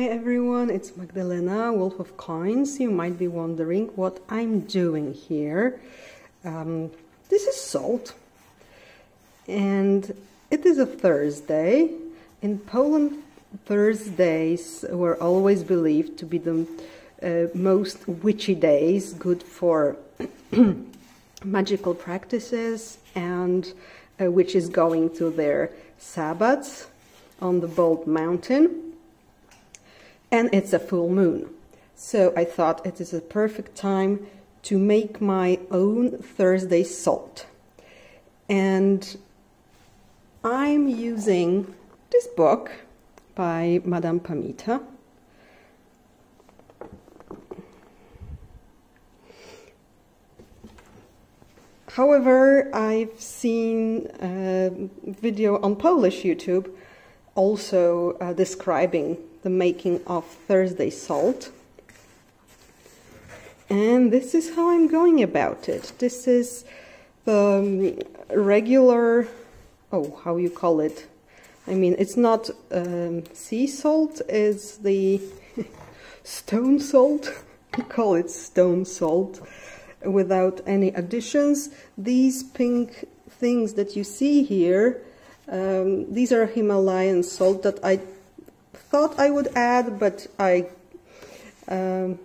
everyone, it's Magdalena, Wolf of Coins. You might be wondering what I'm doing here. This is salt, and it is a Thursday. In Poland, Thursdays were always believed to be the most witchy days, good for magical practices and witches going to their Sabbats on the Bald Mountain. And it's a full moon. So I thought it is a perfect time to make my own Thursday salt. And I'm using this book by Madame Pamita. However, I've seen a video on Polish YouTube also describing the making of Thursday salt. And this is how I'm going about it. This is the regular, how you call it? I mean, it's not sea salt, it's the stone salt. We call it stone salt without any additions. These pink things that you see here, these are Himalayan salt that I thought I would add, but then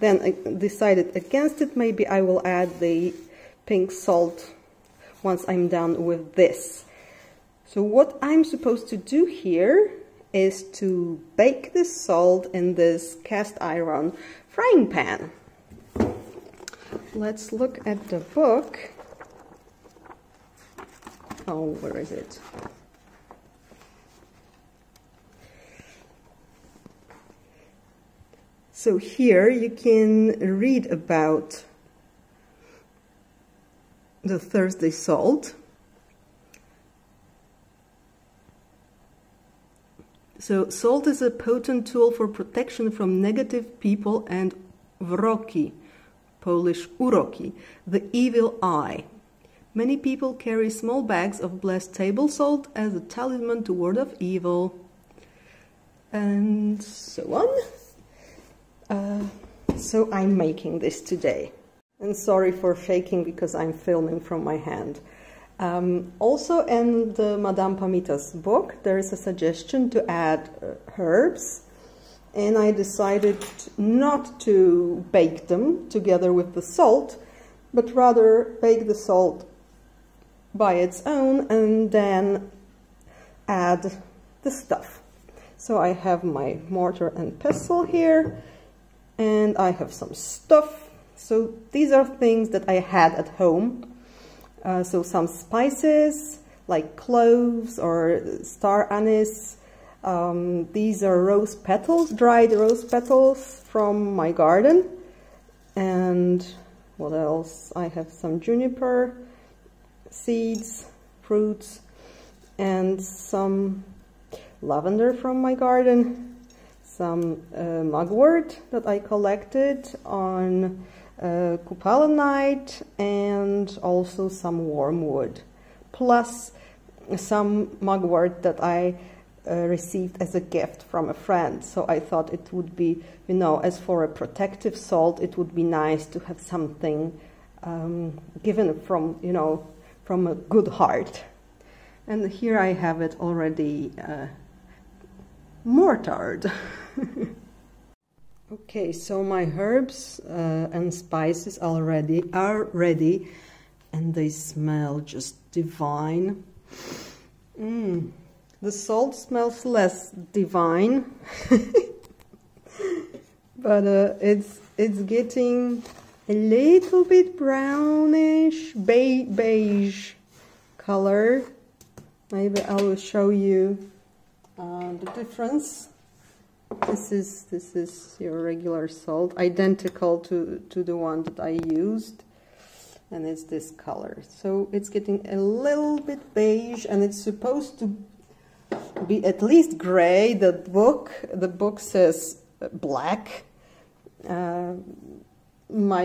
I decided against it. Maybe I will add the pink salt once I'm done with this. So what I'm supposed to do here is to bake this salt in this cast iron frying pan. Let's look at the book. Oh, where is it? So here you can read about the Thursday salt. So salt is a potent tool for protection from negative people and wroki, Polish uroki, the evil eye. Many people carry small bags of blessed table salt as a talisman to ward off evil, and so on. So I'm making this today. And sorry for shaking because I'm filming from my hand. Also in the Madame Pamita's book there is a suggestion to add herbs, and I decided not to bake them together with the salt, but rather bake the salt by its own and then add the stuff. So I have my mortar and pestle here, and I have some stuff. So these are things that I had at home. So some spices like cloves or star anise. These are rose petals, dried rose petals from my garden. And what else? I have some juniper seeds, fruits, and some lavender from my garden. Some mugwort that I collected on Kupala night, and also some wormwood, plus some mugwort that I received as a gift from a friend. So I thought it would be, you know, as for a protective salt, it would be nice to have something given from, you know, from a good heart. And here I have it already mortared. Okay, so my herbs and spices are ready, and they smell just divine. The salt smells less divine, but it's getting a little bit brownish, beige color. Maybe I will show you the difference. This is your regular salt, identical to the one that I used, and it's this color. So it's getting a little bit beige, and it's supposed to be at least gray. The book says black. My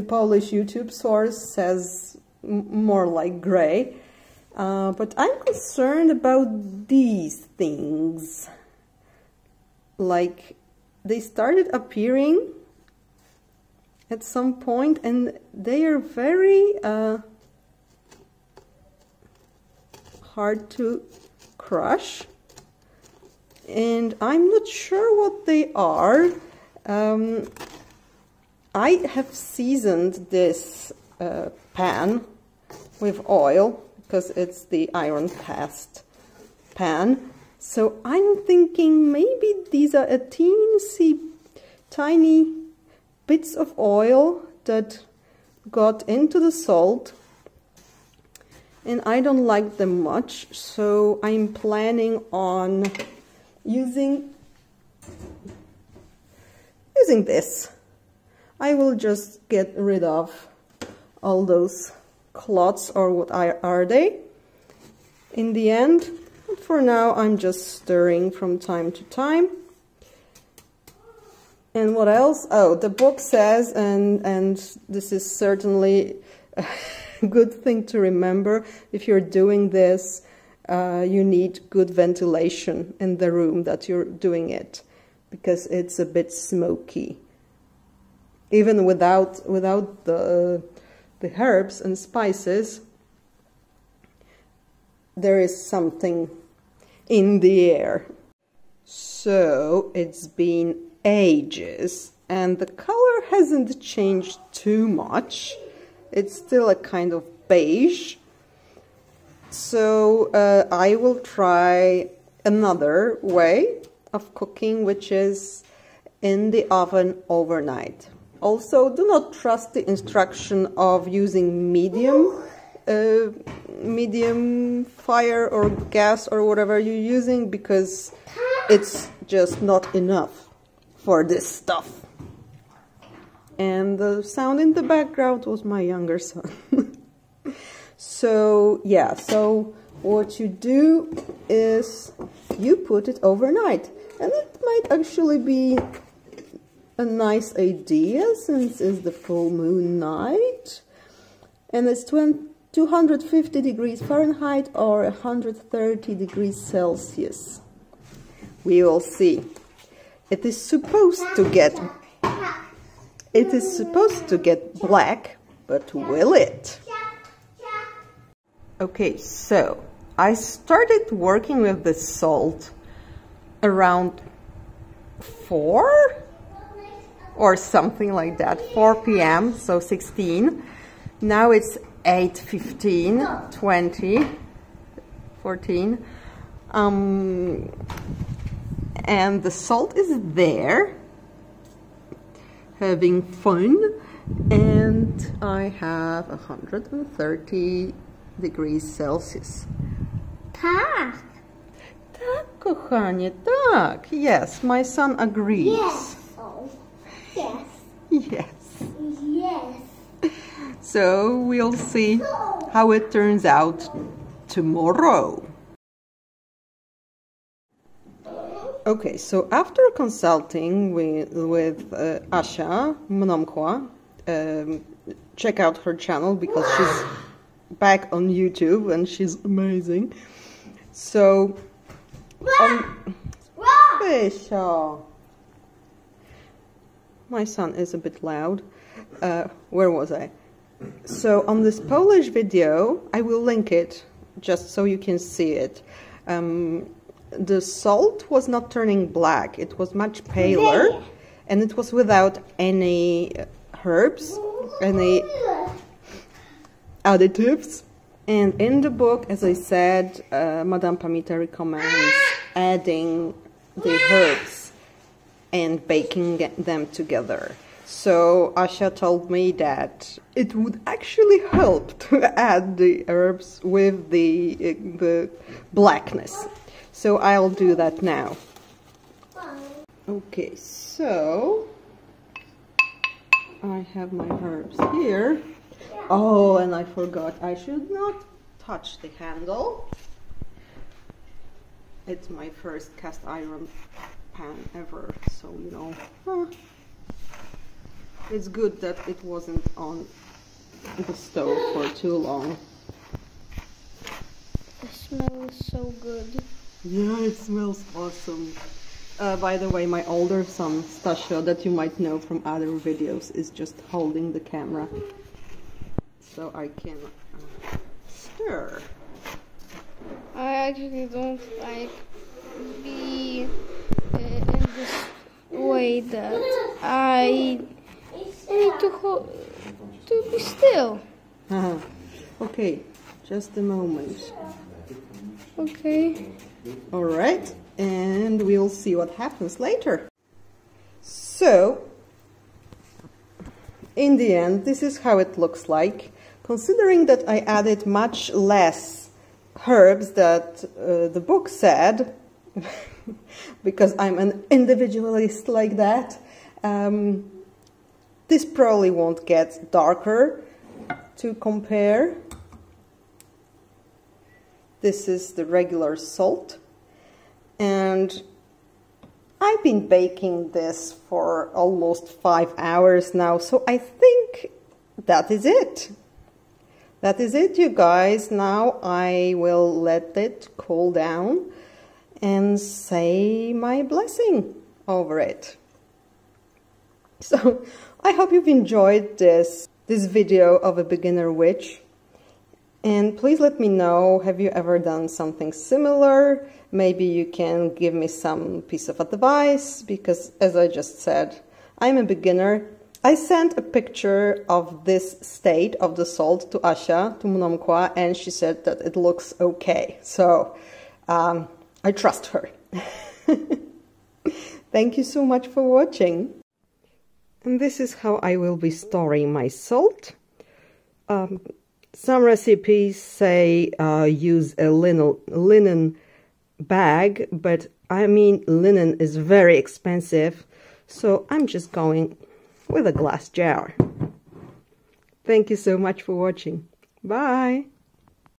Polish YouTube source says more like gray. But I'm concerned about these things. Like they started appearing at some point, and they are very hard to crush, and I'm not sure what they are. I have seasoned this pan with oil because it's the iron cast pan. So I'm thinking maybe these are a teensy tiny bits of oil that got into the salt, and I don't like them much, so I'm planning on using this. I will just get rid of all those clots, or what are they in the end. But for now I'm just stirring from time to time. And what else? Oh, the book says, and this is certainly a good thing to remember, if you're doing this, you need good ventilation in the room that you're doing it, because it's a bit smoky. Even without the herbs and spices, there is something in the air. So it's been ages, and the color hasn't changed too much. It's still a kind of beige. So I will try another way of cooking, which is in the oven overnight. Also, do not trust the instruction of using medium fire or gas or whatever you're using, because it's just not enough for this stuff. And the sound in the background was my younger son. So yeah, so what you do is you put it overnight, and it might actually be a nice idea since it's the full moon night, and it's 250 degrees Fahrenheit or 130 degrees Celsius. We will see. It is supposed to get black, but will it? Okay, so I started working with the salt around 4 or something like that, 4 p.m, so 16. Now it's 8:15, 20, 14. And the salt is there, having fun, and I have 130 degrees Celsius. Tak. Tak, kochanie, tak. Yes, my son agrees. Yes. Oh. Yes. Yes. Yes. So we'll see how it turns out tomorrow. Okay, so after consulting with Asia Mnomkwa, check out her channel because she's back on YouTube and she's amazing. So, my son is a bit loud. Where was I? So on this Polish video, I will link it just so you can see it. The salt was not turning black, it was much paler, and it was without any herbs, any additives. And in the book, as I said, Madame Pamita recommends adding the herbs and baking them together. So Asia told me that it would actually help to add the herbs with the blackness. So I'll do that now. Okay, so I have my herbs here. Oh, and I forgot, I should not touch the handle. It's my first cast iron pan ever, so you know. It's good that it wasn't on the stove for too long. The smell is so good. Yeah, it smells awesome. By the way, my older son, Stasio, that you might know from other videos, is just holding the camera. So I can stir. I actually don't like be in this way that I need to be still. Okay, just a moment. Okay. All right, and we'll see what happens later. So, in the end, this is how it looks like. Considering that I added much less herbs that the book said, because I'm an individualist like that, this probably won't get darker to compare. This is the regular salt, and I've been baking this for almost 5 hours now, so I think that is it. That is it, you guys. Now I will let it cool down and say my blessing over it. So I hope you've enjoyed this video of a beginner witch. And please let me know, have you ever done something similar? Maybe you can give me some piece of advice, because as I just said, I'm a beginner. I sent a picture of this state of the salt to Asia, to Mnomkwa, and she said that it looks okay. So I trust her. Thank you so much for watching. And this is how I will be storing my salt. Some recipes say use a linen bag, but I mean linen is very expensive, so I'm just going with a glass jar. Thank you so much for watching. Bye!